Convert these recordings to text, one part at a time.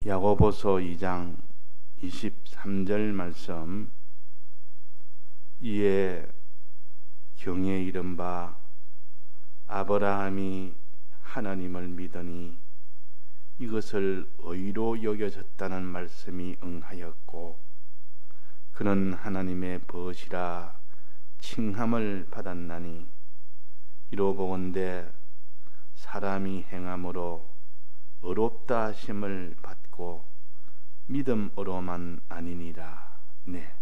야고보서 2장 23절 말씀. 이에 경에 이른 바 아브라함이 하나님을 믿으니 이것을 의로 여겨졌다는 말씀이 응하였고 그는 하나님의 벗이라 칭함을 받았나니 이로 보건대 사람이 행함으로 의롭다 하심을 받고 믿음으로만 아니니라. 네.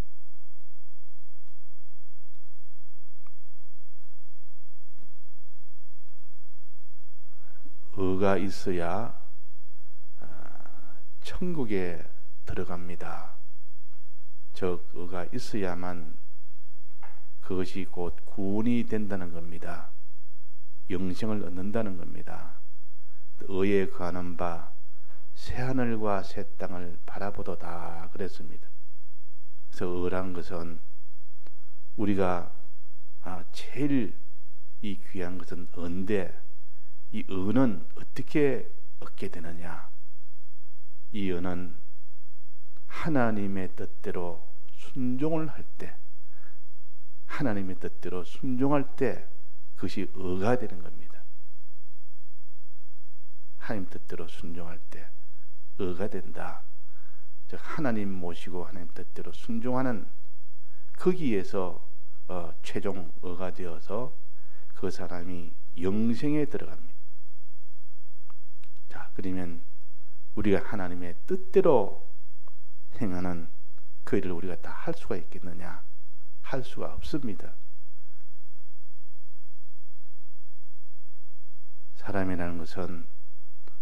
의가 있어야 천국에 들어갑니다. 즉 의가 있어야만 그것이 곧 구원이 된다는 겁니다. 영생을 얻는다는 겁니다. 의에 거하는 바 새하늘과 새 땅을 바라보도다 그랬습니다. 그래서 의란 것은 우리가 제일 이 귀한 것은 의인데 이 의는 어떻게 얻게 되느냐? 이 의는 하나님의 뜻대로 순종을 할 때, 하나님의 뜻대로 순종할 때 그것이 의가 되는 겁니다. 하나님 뜻대로 순종할 때 의가 된다. 즉 하나님 모시고 하나님 뜻대로 순종하는 거기에서 최종 의가 되어서 그 사람이 영생에 들어갑니다. 자, 그러면 우리가 하나님의 뜻대로 행하는 그 일을 우리가 다 할 수가 있겠느냐? 할 수가 없습니다. 사람이라는 것은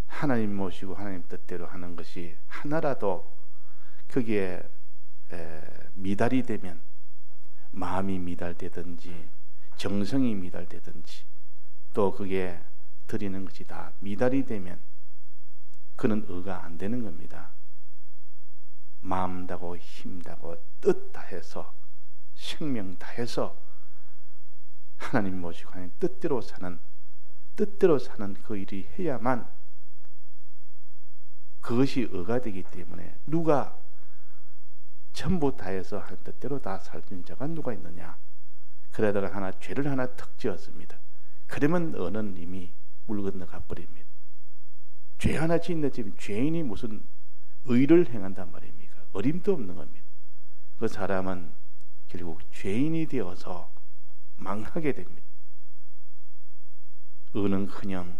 하나님 모시고 하나님 뜻대로 하는 것이 하나라도 거기에 미달이 되면, 마음이 미달되든지 정성이 미달되든지 또 그게 드리는 것이 다 미달이 되면 그는 의가 안 되는 겁니다. 마음 다고 힘 다고 뜻 다해서 생명 다해서 하나님 모시고 하나님 뜻대로 사는 그 일이 해야만 그것이 의가 되기 때문에 누가 전부 다해서 하나님 뜻대로 다 살던 자가 누가 있느냐? 그러다가 죄를 하나 턱 지었습니다. 그러면 의는 이미 물 건너가 버립니다. 죄 하나 짓는 지금 죄인이 무슨 의를 행한단 말입니까? 어림도 없는 겁니다. 그 사람은 결국 죄인이 되어서 망하게 됩니다. 의는 그냥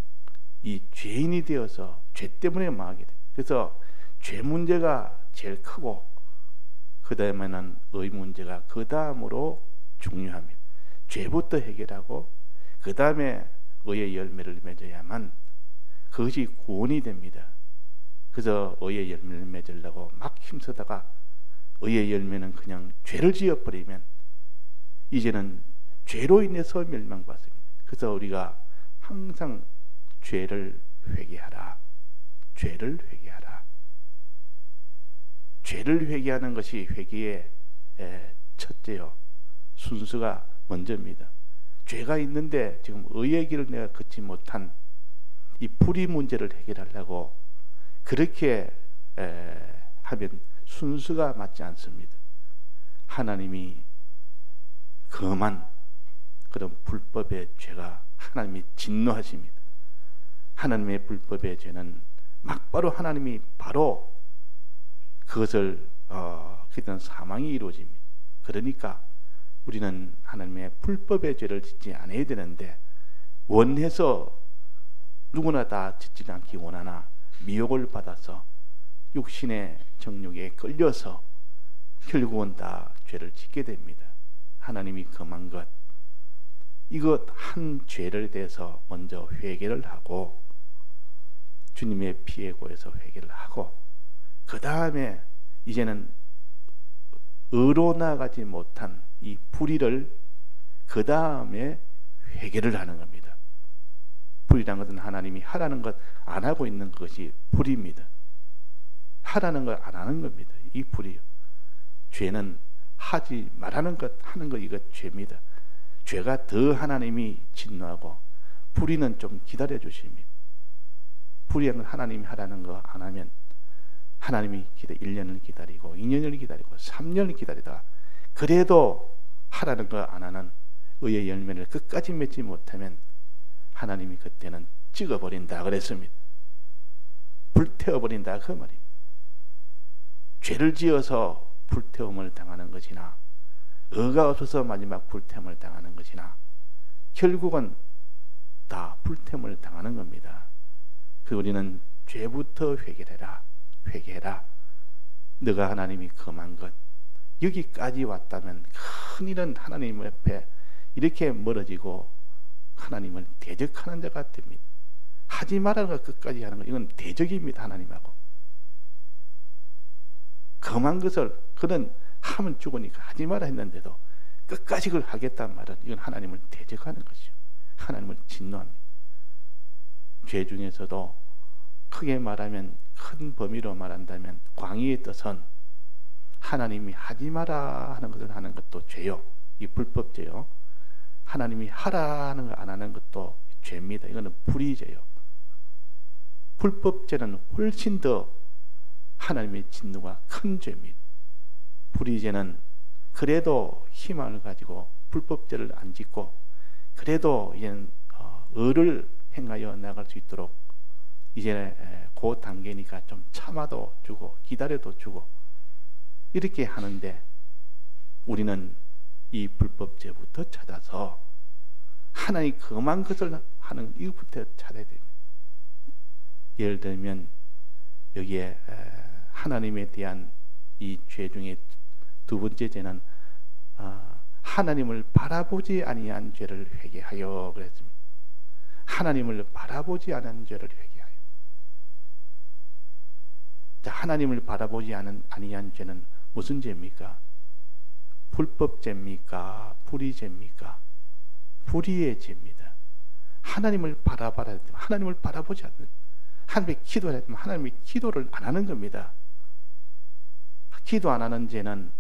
이 죄인이 되어서 죄 때문에 망하게 됩니다. 그래서 죄 문제가 제일 크고 그 다음에는 의 문제가 그 다음으로 중요합니다. 죄부터 해결하고 그 다음에 의의 열매를 맺어야만 그것이 구원이 됩니다. 그래서 의의 열매를 맺으려고 막 힘쓰다가 의의 열매는 그냥 죄를 지어버리면 이제는 죄로 인해서 멸망받습니다. 그래서 우리가 항상 죄를 회개하라. 죄를 회개하라. 죄를 회개하는 것이 회개의 첫째요. 순서가 먼저입니다. 죄가 있는데 지금 의의 길을 내가 걷지 못한 이 불의 문제를 해결하려고 그렇게 하면 순서가 맞지 않습니다. 하나님이 금한 그런 불법의 죄가 하나님이 진노하십니다. 하나님의 불법의 죄는 막바로 하나님이 바로 그것을 그때는 사망이 이루어집니다. 그러니까 우리는 하나님의 불법의 죄를 짓지 않아야 되는데 원해서 누구나 다 짓지 않기 원하나 미혹을 받아서 육신의 정욕에 끌려서 결국은 다 죄를 짓게 됩니다. 하나님이 금한 것, 이것 한 죄를 대해서 먼저 회개를 하고 주님의 피에 고여서 회개를 하고 그 다음에 이제는 의로 나가지 못한 이 불의를 그 다음에 회개를 하는 겁니다. 불의란 것은 하나님이 하라는 것 안 하고 있는 것이 불의입니다. 하라는 것 안 하는 겁니다. 이 불의요. 죄는 하지 말라는 것 하는 것, 이것 죄입니다. 죄가 더 하나님이 진노하고 불의는 좀 기다려 주십니다. 불의한 건 하나님이 하라는 거 안 하면 하나님이 1년을 기다리고 2년을 기다리고 3년을 기다리다가 그래도 하라는 거 안 하는 의의 열매를 끝까지 맺지 못하면 하나님이 그때는 찍어버린다 그랬습니다. 불태워버린다 그 말입니다. 죄를 지어서 불태움을 당하는 것이나 의가 없어서 마지막 불태움을 당하는 것이나 결국은 다 불태움을 당하는 겁니다. 그 우리는 죄부터 회개해라. 회개해라. 너가 하나님이 금한 것 여기까지 왔다면 큰일은 하나님 옆에 이렇게 멀어지고 하나님을 대적하는 자가 됩니다. 하지 말라는 것 끝까지 하는 것 이건 대적입니다. 하나님하고 금한 것을 그는 하면 죽으니까 하지 마라 했는데도 끝까지 그걸 하겠다는 말은 이건 하나님을 대적하는 것이죠. 하나님을 진노합니다. 죄 중에서도 크게 말하면 큰 범위로 말한다면 광의의 뜻은 하나님이 하지 마라 하는 것을 하는 것도 죄요. 이 불법죄요. 하나님이 하라 하는 거 안 하는 것도 죄입니다. 이거는 불의죄요. 불법죄는 훨씬 더 하나님의 진노가 큰 죄입니다. 불의죄는 그래도 희망을 가지고 불법죄를 안 짓고 그래도 이제는 의를 행하여 나갈 수 있도록 이제 그 단계니까 좀 참아도 주고 기다려도 주고 이렇게 하는데 우리는 이 불법죄부터 찾아서 하나님 금한 것을 하는 이것부터 찾아야 됩니다. 예를 들면 여기에 하나님에 대한 이 죄 중에 두 번째 죄는 하나님을 바라보지 아니한 죄를 회개하여 그랬습니다. 하나님을 바라보지 않은 죄를 회개하여. 자, 하나님을 바라보지 아니한 죄는 무슨 죄입니까? 불법죄입니까? 불의죄입니까? 불의의 죄입니다. 하나님을 바라봐야 되면 하나님을 바라보지 않는 하나님의 기도를 해야 되면 하나님의 기도를 안 하는 겁니다. 기도 안 하는 죄는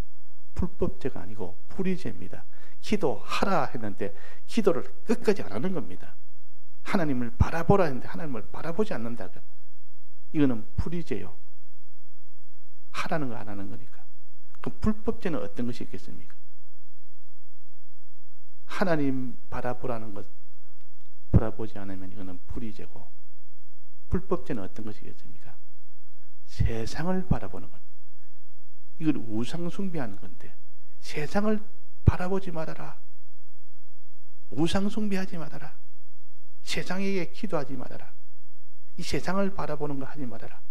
불법죄가 아니고 불의죄입니다. 기도하라 했는데 기도를 끝까지 안 하는 겁니다. 하나님을 바라보라 했는데 하나님을 바라보지 않는다. 이거는 불의죄요. 하라는 거 안 하는 거니까. 그럼 불법죄는 어떤 것이 있겠습니까? 하나님 바라보라는 것 바라보지 않으면 이거는 불의죄고 불법죄는 어떤 것이겠습니까? 세상을 바라보는 것. 이걸 우상 숭배하는 건데 세상을 바라보지 말아라. 우상 숭배하지 말아라. 세상에게 기도하지 말아라. 이 세상을 바라보는 거 하지 말아라.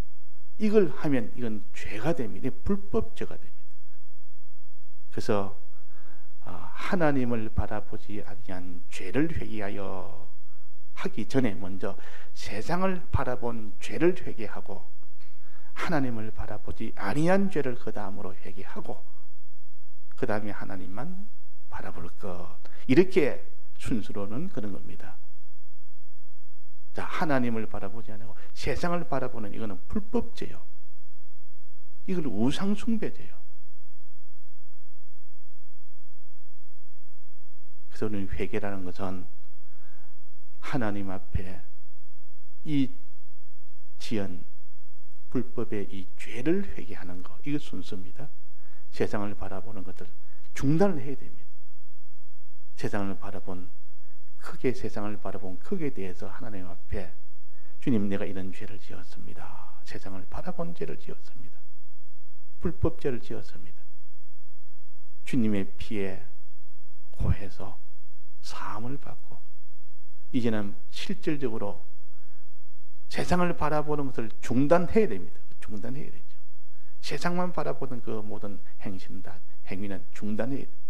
이걸 하면 이건 죄가 됩니다. 불법죄가 됩니다. 그래서 하나님을 바라보지 아니한 죄를 회개하여 하기 전에 먼저 세상을 바라본 죄를 회개하고 하나님을 바라보지 아니한 죄를 그 다음으로 회개하고 그 다음에 하나님만 바라볼 것 이렇게 순서로는 그런 겁니다. 자, 하나님을 바라보지 않고 세상을 바라보는 이거는 불법죄요. 이건 우상숭배죄요. 그래서 우리는 회개라는 것은 하나님 앞에 이 지은 불법의 이 죄를 회개하는 것 이거 순서입니다. 세상을 바라보는 것들 중단을 해야 됩니다. 세상을 바라본 세상을 바라본 크게 대해서 하나님 앞에 주님 내가 이런 죄를 지었습니다. 세상을 바라본 죄를 지었습니다. 불법죄를 지었습니다. 주님의 피에 고해서 사함을 받고 이제는 실질적으로 세상을 바라보는 것을 중단해야 됩니다. 중단해야 되죠. 세상만 바라보는 그 모든 행위는 중단해야 돼요.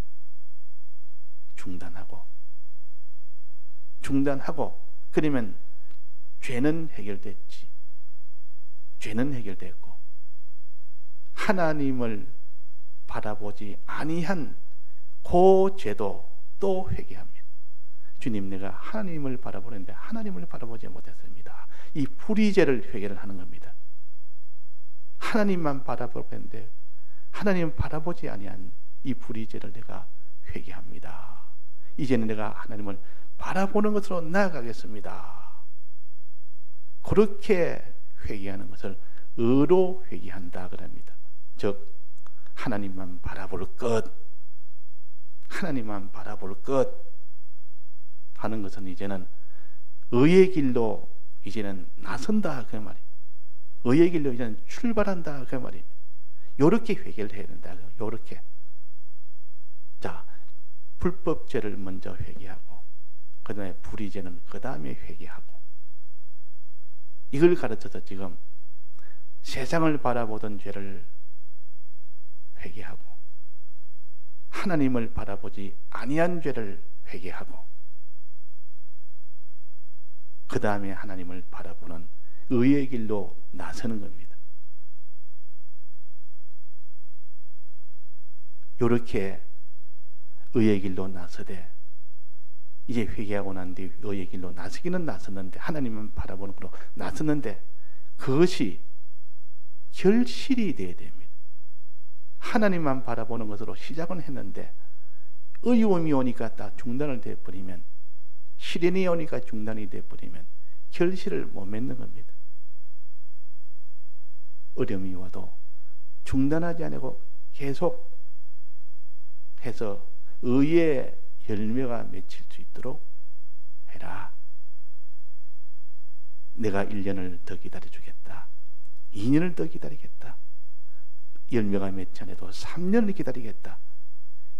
중단하고 그러면 죄는 해결됐지. 죄는 해결됐고 하나님을 바라보지 아니한 그 죄도 또 회개합니다. 주님 내가 하나님을 바라보는데 하나님을 바라보지 못했습니다. 이 불의죄를 회개를 하는 겁니다. 하나님만 바라보고 했는데 하나님 바라보지 아니한 이 불의죄를 내가 회개합니다. 이제는 내가 하나님을 바라보는 것으로 나아가겠습니다. 그렇게 회개하는 것을 의로 회개한다 그럽니다. 즉 하나님만 바라볼 것, 하나님만 바라볼 것 하는 것은 이제는 의의 길로 이제는 나선다 그 말이에요. 의의 길로 이제는 출발한다 그 말이에요. 요렇게 회개를 해야 된다. 요렇게. 자, 불법죄를 먼저 회개하고 그 다음에 불의죄는 그 다음에 회개하고, 이걸 가르쳐서 지금 세상을 바라보던 죄를 회개하고 하나님을 바라보지 아니한 죄를 회개하고 그 다음에 하나님을 바라보는 의의 길로 나서는 겁니다. 이렇게 의의 길로 나서되 이제 회개하고 난 뒤 의의 길로 나서기는 나섰는데, 하나님만 바라보는 걸로 나섰는데 그것이 결실이 되어야 됩니다. 하나님만 바라보는 것으로 시작은 했는데 어려움이 오니까 다 중단을 되어버리면, 시련이 오니까 중단이 되어버리면 결실을 못 맺는 겁니다. 어려움이 와도 중단하지 않고 계속 해서 의의 열매가 맺힐 수 있도록 해라. 내가 1년을 더 기다려주겠다. 2년을 더 기다리겠다. 열매가 맺지 않아도 3년을 기다리겠다.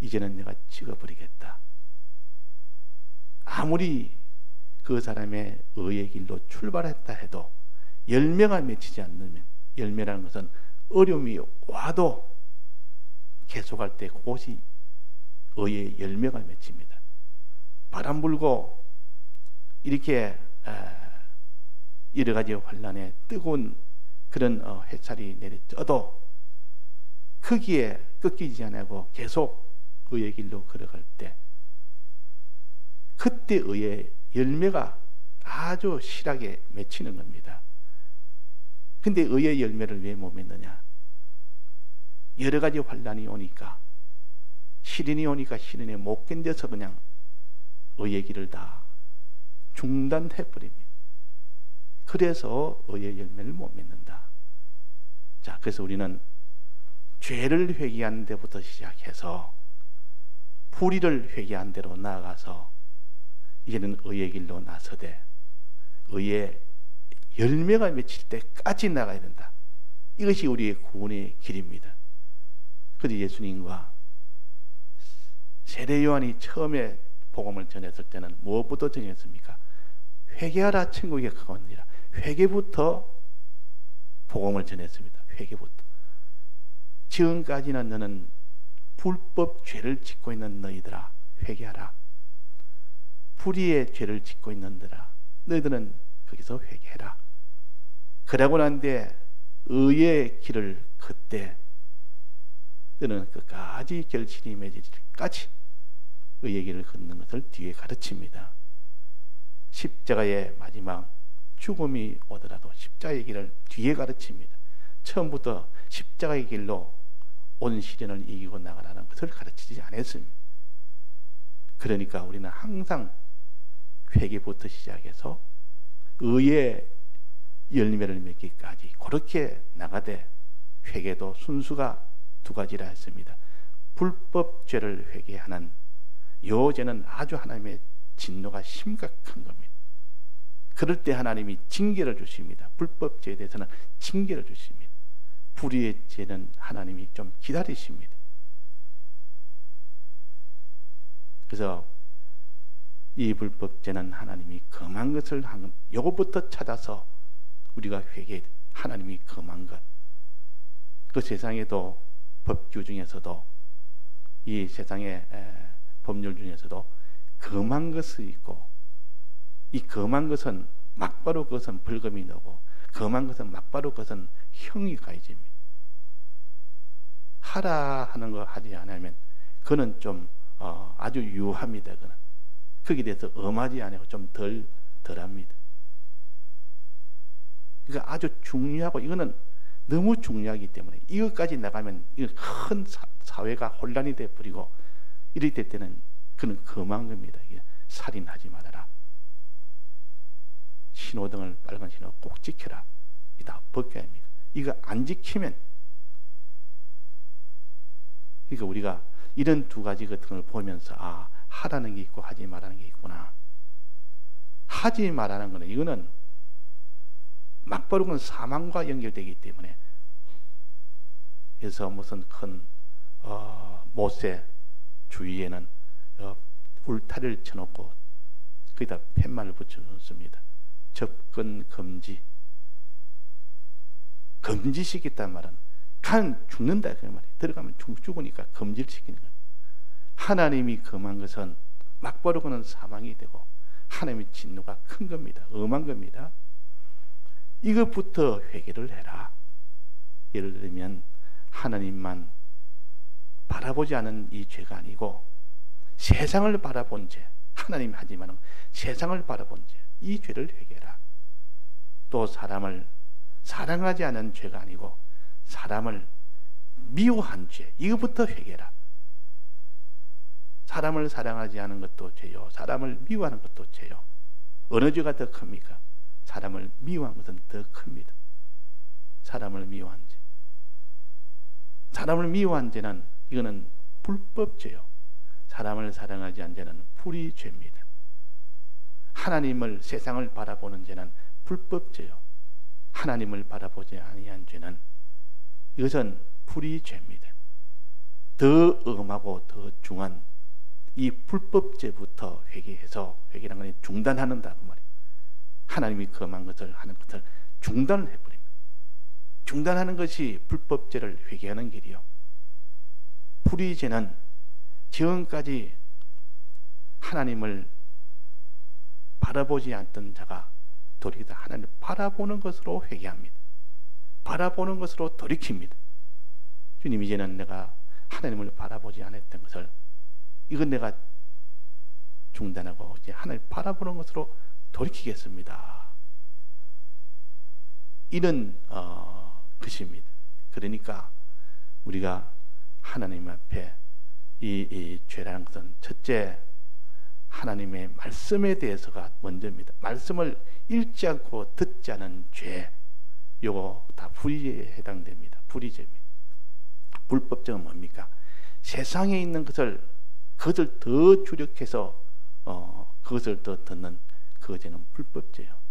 이제는 내가 찍어버리겠다. 아무리 그 사람의 의의 길로 출발했다 해도 열매가 맺히지 않으면, 열매라는 것은 어려움이 와도 계속할 때 그것이 의의 열매가 맺힙니다. 바람 불고 이렇게 여러 가지 환란에 뜨거운 그런 햇살이 내려져도 거기에 꺾이지 않고 계속 의의 길로 걸어갈 때 그때 의의 열매가 아주 실하게 맺히는 겁니다. 근데 의의 열매를 왜 못 맺느냐? 여러 가지 환란이 오니까, 시련이 오니까 시련에 못 견뎌서 그냥 의의 길을 다 중단해 버립니다. 그래서 의의 열매를 못 맺는다. 자, 그래서 우리는 죄를 회개하는 데부터 시작해서 불의를 회개한 대로 나아가서 이제는 의의 길로 나서되 의의 열매가 맺힐 때까지 나가야 된다. 이것이 우리의 구원의 길입니다. 그래서 예수님과 세례 요한이 처음에 복음을 전했을 때는 무엇부터 전했습니까? 회개하라, 천국에 가까우니라. 회개부터 복음을 전했습니다. 회개부터. 지금까지는 너는 불법 죄를 짓고 있는 너희들아, 회개하라. 불의의 죄를 짓고 있는들아, 너희들은 거기서 회개해라. 그러고 난 뒤에 의의 길을 걷되 너는 끝까지 결실이 맺어질까지 의의 길을 걷는 것을 뒤에 가르칩니다. 십자가의 마지막 죽음이 오더라도 십자가의 길을 뒤에 가르칩니다. 처음부터 십자가의 길로 온 시련을 이기고 나가라는 것을 가르치지 않았습니다. 그러니까 우리는 항상 회개부터 시작해서 의의 열매를 맺기까지 그렇게 나가되, 회개도 순수가 두 가지라 했습니다. 불법 죄를 회개하는 요 죄는 아주 하나님의 진노가 심각한 겁니다. 그럴 때 하나님이 징계를 주십니다. 불법 죄에 대해서는 징계를 주십니다. 불의의 죄는 하나님이 좀 기다리십니다. 그래서 이 불법죄는 하나님이 금한 것을 한 요것부터 찾아서 우리가 회개, 하나님이 금한 것. 그 세상에도 법규 중에서도, 이 세상의 법률 중에서도 금한 것이 있고, 이 금한 것은 막바로 그것은 벌금이 나고, 금한 것은 막바로 그것은 형이 가해집니다. 하라 하는 거 하지 않으면 그는 좀 아주 유합니다. 그는 거기에 대해서 엄하지 않고 좀 덜합니다. 그러니까 아주 중요하고, 이거는 너무 중요하기 때문에 이것까지 나가면 큰 사회가 혼란이 돼버리고, 이럴 때는 그는 금한 겁니다. 살인하지 말아라, 신호등을 빨간 신호 꼭 지켜라, 이 다 법규 아닙니까? 이거 안 지키면, 그러니까 우리가 이런 두 가지 같은 걸 보면서 하라는 게 있고 하지 말라는 게 있구나. 하지 말라는 거는 이거는 막바로 사망과 연결되기 때문에, 그래서 무슨 큰 못새 주위에는 울타리를 쳐놓고 거기다 팻말을 붙여놓습니다. 접근 금지. 금지시켰단 말은 간 죽는다 그 말이에요. 들어가면 죽으니까 금지를 시키는 거예요. 하나님이 금한 것은 막바로는 사망이 되고 하나님의 진노가 큰 겁니다. 엄한 겁니다. 이것부터 회개를 해라. 예를 들면 하나님만 바라보지 않은 이 죄가 아니고 세상을 바라본 죄, 하나님 하지만 세상을 바라본 죄, 이 죄를 회개해라. 또 사람을 사랑하지 않은 죄가 아니고 사람을 미워한 죄, 이것부터 회개해라. 사람을 사랑하지 않은 것도 죄요, 사람을 미워하는 것도 죄요. 어느 죄가 더 큽니까? 사람을 미워한 것은 더 큽니다. 사람을 미워한 죄. 사람을 미워한 죄는 이거는 불법죄요. 사람을 사랑하지 않은 죄는 불의죄입니다. 하나님을, 세상을 바라보는 죄는 불법죄요. 하나님을 바라보지 아니한 죄는 이것은 불의죄입니다. 더 엄하고 더 중한 이 불법죄부터 회개해서, 회개라는 건 중단하는다 그 말이에요. 하나님이 금한 것을 하는 것을 중단을 해버립니다. 중단하는 것이 불법죄를 회개하는 길이요. 불의죄는 지금까지 하나님을 바라보지 않던 자가 돌이키다 하나님을 바라보는 것으로 회개합니다. 바라보는 것으로 돌이킵니다. 주님, 이제는 내가 하나님을 바라보지 않았던 것을 이건 내가 중단하고 이제 하나님을 바라보는 것으로 돌이키겠습니다. 이런 것입니다. 그러니까 우리가 하나님 앞에 이 죄라는 것은 첫째 하나님의 말씀에 대해서가 먼저입니다. 말씀을 읽지 않고 듣지 않은 죄, 요거 다 불의죄에 해당됩니다. 불의죄입니다. 불법죄는 뭡니까? 세상에 있는 것을 더 주력해서 그것을 더 듣는 그 죄는 불법죄예요.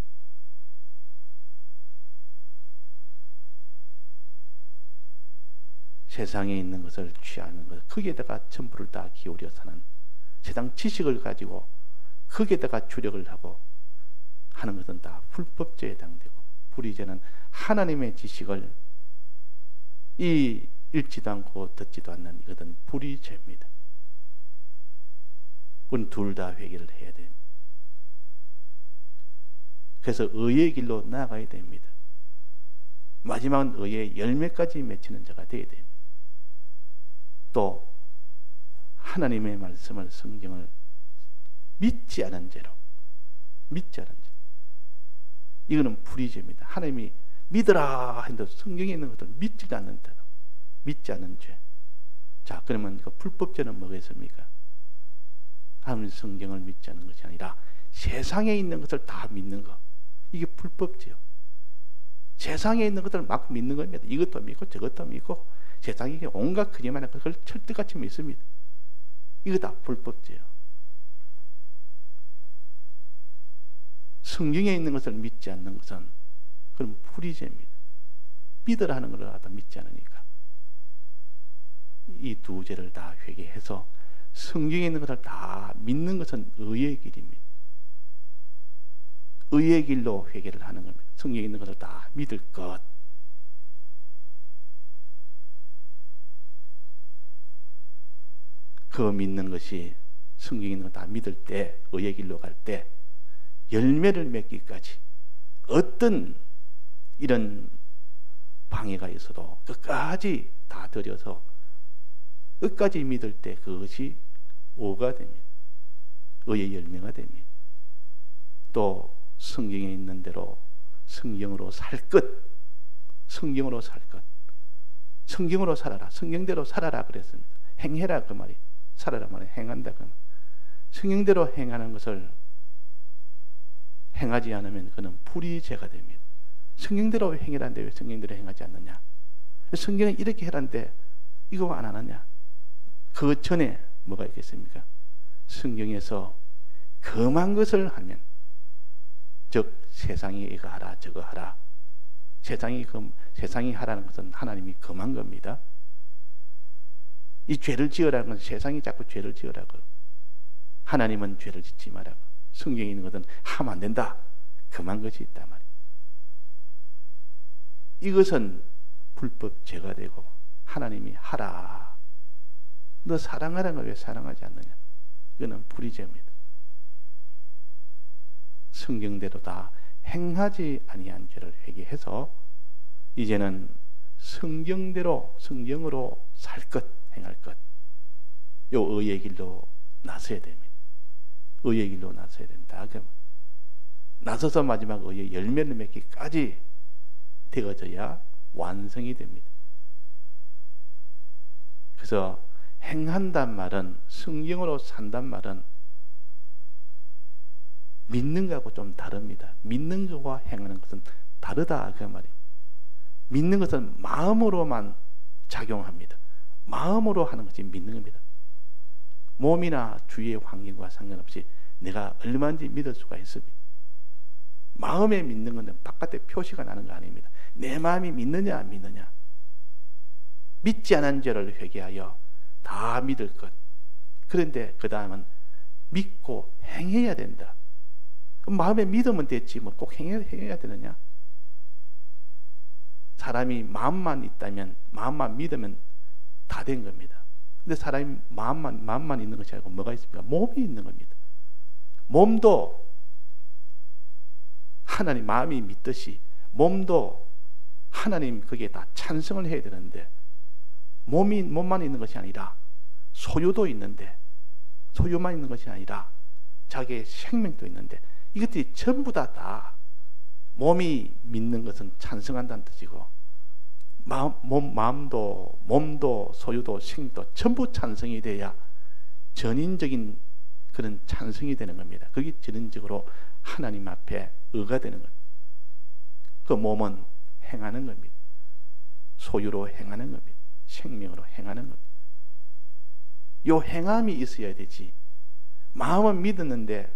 세상에 있는 것을 취하는 것, 거기에다가 전부를 다 기울여 사는 세상 지식을 가지고 거기에다가 주력을 하고 하는 것은 다 불법죄에 해당되고, 불의죄는 하나님의 지식을 읽지도 않고 듣지도 않는 이것은 불의죄입니다. 우리는 둘 다 회개를 해야 됩니다. 그래서 의의 길로 나아가야 됩니다. 마지막은 의의 열매까지 맺히는 자가 되어야 됩니다. 또 하나님의 말씀을, 성경을 믿지 않은 죄로, 믿지 않은 죄, 이거는 불의죄입니다. 하나님이 믿으라 했는데 성경에 있는 것을 믿지 않는 대로, 믿지 않는 죄. 자, 그러면 그 불법죄는 뭐겠습니까? 하나님 성경을 믿지 않는 것이 아니라 세상에 있는 것을 다 믿는 것, 이게 불법죄요. 세상에 있는 것을 막 믿는 겁니다. 이것도 믿고 저것도 믿고 세상에 온갖 그리만한 것을 철떡같이 믿습니다. 이거 다 불법죄요. 성경에 있는 것을 믿지 않는 것은 그럼 불의죄입니다. 믿으라 하는 것을 다 믿지 않으니까. 이 두 죄를 다 회개해서 성경에 있는 것을 다 믿는 것은 의의 길입니다. 의의 길로 회개를 하는 겁니다. 성경에 있는 것을 다 믿을 것. 그 믿는 것이 성경에 있는 것 다 믿을 때, 의의 길로 갈 때 열매를 맺기까지 어떤 이런 방해가 있어도 끝까지 다 들여서 끝까지 믿을 때 그것이 오가 됩니다. 의의 열매가 됩니다. 또 성경에 있는 대로 성경으로 살 것, 성경으로 살 것, 성경으로 살아라, 성경대로 살아라 그랬습니다. 행해라 그 말이, 살아라 말이 행한다 그 말. 성경대로 행하는 것을 행하지 않으면 그는 불의죄가 됩니다. 성경대로 행하라는데 왜 성경대로 행하지 않느냐? 성경은 이렇게 해라는데 이거 안 하느냐? 그 전에 뭐가 있겠습니까? 성경에서 금한 것을 하면, 즉 세상이 이거 하라 저거 하라, 세상이 하라는 것은 하나님이 금한 겁니다. 이 죄를 지으라는 건 세상이 자꾸 죄를 지으라고, 하나님은 죄를 짓지 말라고. 성경에 있는 것은 하면 안 된다, 금한 것이 있단 말이에요. 이것은 불법 죄가 되고, 하나님이 하라, 너 사랑하라는 걸 왜 사랑하지 않느냐? 이거는 불의죄입니다. 성경대로 다 행하지 아니한 죄를 회개해서 이제는 성경대로, 성경으로 살 것, 행할 것, 요 의의 길로 나서야 됩니다. 의의 길로 나서야 된다. 나서서 마지막 의의 열매를 맺기까지 되어져야 완성이 됩니다. 그래서 행한단 말은, 성경으로 산단 말은 믿는 것하고 좀 다릅니다. 믿는 것과 행하는 것은 다르다, 그 말이에요. 믿는 것은 마음으로만 작용합니다. 마음으로 하는 것이 믿는 겁니다. 몸이나 주위의 환경과 상관없이 내가 얼마든지 믿을 수가 있습니다. 마음에 믿는 것은 바깥에 표시가 나는 거 아닙니다. 내 마음이 믿느냐 안 믿느냐. 믿지 않은 죄를 회개하여 다 믿을 것. 그런데 그 다음은 믿고 행해야 된다. 마음에 믿으면 됐지 뭐 꼭 행해야 되느냐? 사람이 마음만 있다면, 마음만 믿으면 다 된 겁니다. 근데 사람이 마음만 있는 것이 아니고 뭐가 있습니까? 몸이 있는 겁니다. 몸도 하나님 마음이 믿듯이 몸도 하나님 거기에 다 찬성을 해야 되는데, 몸만 있는 것이 아니라 소유도 있는데, 소유만 있는 것이 아니라 자기의 생명도 있는데, 이것들이 전부 다 몸이 믿는 것은 찬성한다는 뜻이고, 마음도 몸도 소유도 생명도 전부 찬성이 돼야 전인적인 그런 찬성이 되는 겁니다. 그게 전인적으로 하나님 앞에 의가 되는 겁니다. 그 몸은 행하는 겁니다. 소유로 행하는 겁니다. 생명으로 행하는 겁니다. 요 행함이 있어야 되지, 마음은 믿었는데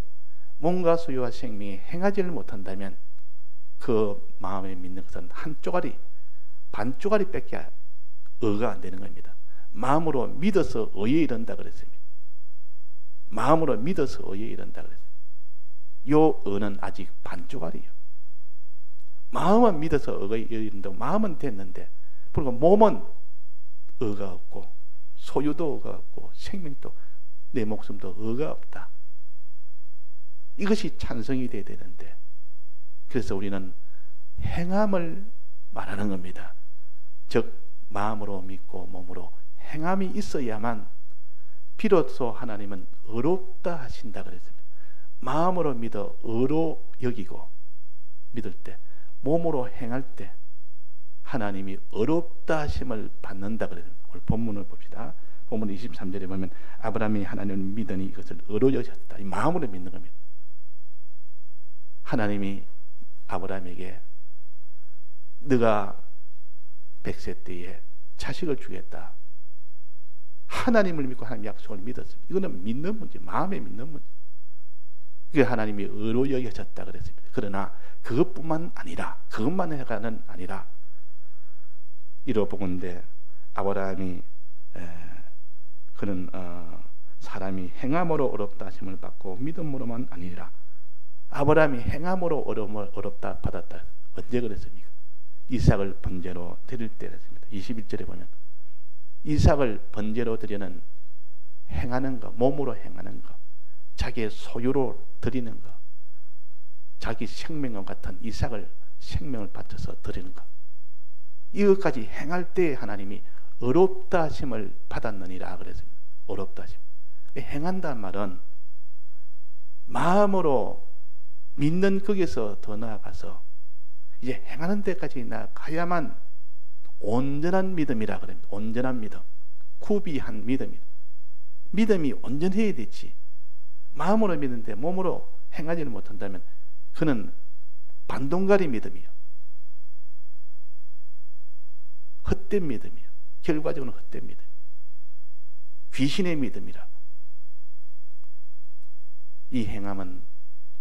몸과 소유와 생명이 행하지를 못한다면 그 마음에 믿는 것은 한 쪼가리, 반 쪼가리 밖에 의가 안 되는 겁니다. 마음으로 믿어서 의에 이른다 그랬습니다. 마음으로 믿어서 의에 이른다 그랬습니다. 요 의는 아직 반 쪼가리예요. 마음은 믿어서 의에 이른다고 마음은 됐는데, 그리고 몸은 의가 없고 소유도 의가 없고 생명도, 내 목숨도 의가 없다. 이것이 찬성이 돼야 되는데, 그래서 우리는 행함을 말하는 겁니다. 즉 마음으로 믿고 몸으로 행함이 있어야만 비로소 하나님은 의롭다 하신다 그랬습니다. 마음으로 믿어 의로 여기고 믿을 때, 몸으로 행할 때 하나님이 의롭다 하심을 받는다 그랬습니다. 오늘 본문을 봅시다. 본문 23절에 보면 아브라함이 하나님을 믿으니 이것을 의로 여겼다. 이 마음으로 믿는 겁니다. 하나님이 아브라함에게 네가 100세 때에 자식을 주겠다. 하나님을 믿고 하나님 약속을 믿었습니다. 이거는 믿는 문제, 마음에 믿는 문제. 그게 하나님이 의로 여겨졌다 그랬습니다. 그러나 그것뿐만 아니라, 그것만 해가는 아니라 이러보건대 아브라함이 그는 사람이 행함으로 어렵다 하심을 받고 믿음으로만 아니라, 아브라함이 행함으로 어렵다 받았다. 언제 그랬습니까? 이삭을 번제로 드릴 때 그랬습니다. 21절에 보면 이삭을 번제로 드리는 행하는 것, 몸으로 행하는 것, 자기의 소유로 드리는 것, 자기 생명과 같은 이삭을 생명을 바쳐서 드리는 것, 이것까지 행할 때 하나님이 어렵다 하심을 받았느니라 그랬습니다. 어렵다 하심. 행한다는 말은 마음으로 믿는 거기서 더 나아가서 이제 행하는 데까지 나가야만 온전한 믿음이라 그럽니다. 온전한 믿음, 구비한 믿음이다. 믿음이 온전해야 되지. 마음으로 믿는데 몸으로 행하지를 못한다면 그는 반동가리 믿음이요. 헛된 믿음이에요. 결과적으로 헛된 믿음. 귀신의 믿음이라. 이 행함은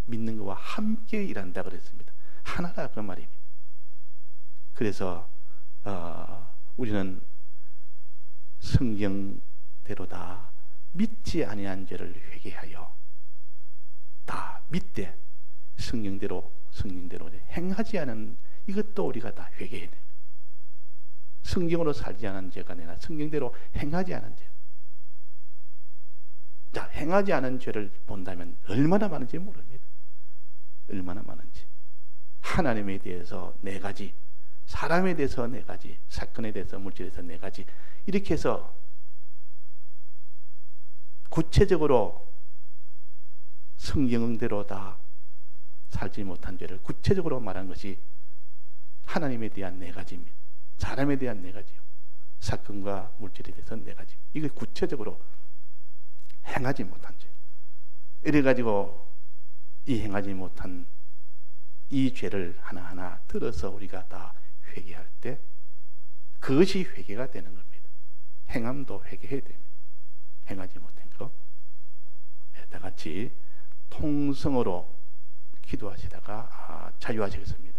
믿는 것과 함께 일한다 그랬습니다. 하나라 그 말입니다. 그래서 우리는 성경대로 다 믿지 아니한 죄를 회개하여 다 믿되 성경대로 행하지 않은 이것도 우리가 다 회개해야 됩니다. 성경으로 살지 않은 죄가 아니라 성경대로 행하지 않은 죄. 자, 행하지 않은 죄를 본다면 얼마나 많은지 모릅니다. 얼마나 많은지. 하나님에 대해서 4가지, 사람에 대해서 4가지, 사건에 대해서, 물질에 대해서 4가지, 이렇게 해서 구체적으로 성경대로 다 살지 못한 죄를 구체적으로 말한 것이 하나님에 대한 4가지입니다. 사람에 대한 4가지요. 사건과 물질에 대해서 4가지. 이거 구체적으로 행하지 못한 죄. 이래가지고 이 행하지 못한 이 죄를 하나하나 들어서 우리가 다 회개할 때 그것이 회개가 되는 겁니다. 행함도 회개해야 됩니다. 행하지 못한 거. 다 같이 통성으로 기도하시다가 자유하시겠습니다.